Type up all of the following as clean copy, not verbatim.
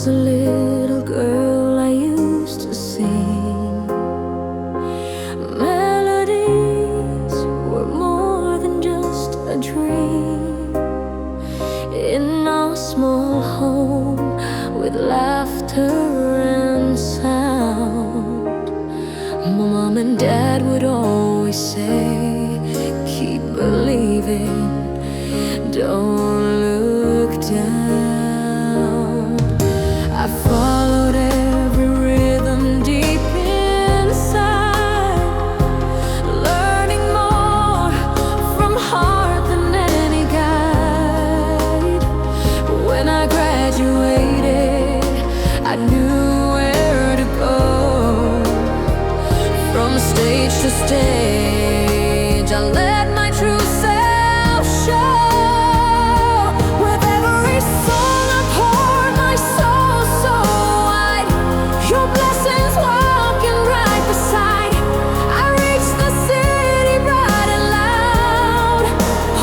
was a little girl, I used to sing. Melodies were more than just a dream. In our small home with laughter and sound, my mom and dad would always say, keep believing, don't look down. I followed every rhythm deep inside, learning more from heart than any guide. When I graduated, I knew where to go. From stage to stage, I let my true self show. With every song I poured my soul so wide, your blessings walking right beside. I reached the city bright and loud,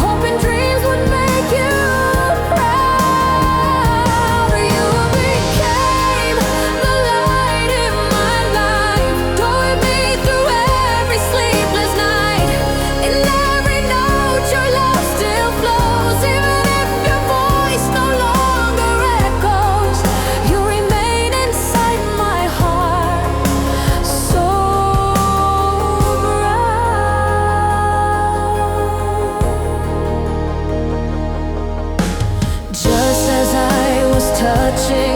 hoping dreams would make you proud. You became the light in my life, toward me through every sleepless night. In every note your love still flows, even if your voice no longer echoes. You remain inside my heart, so bright. Just as I was touching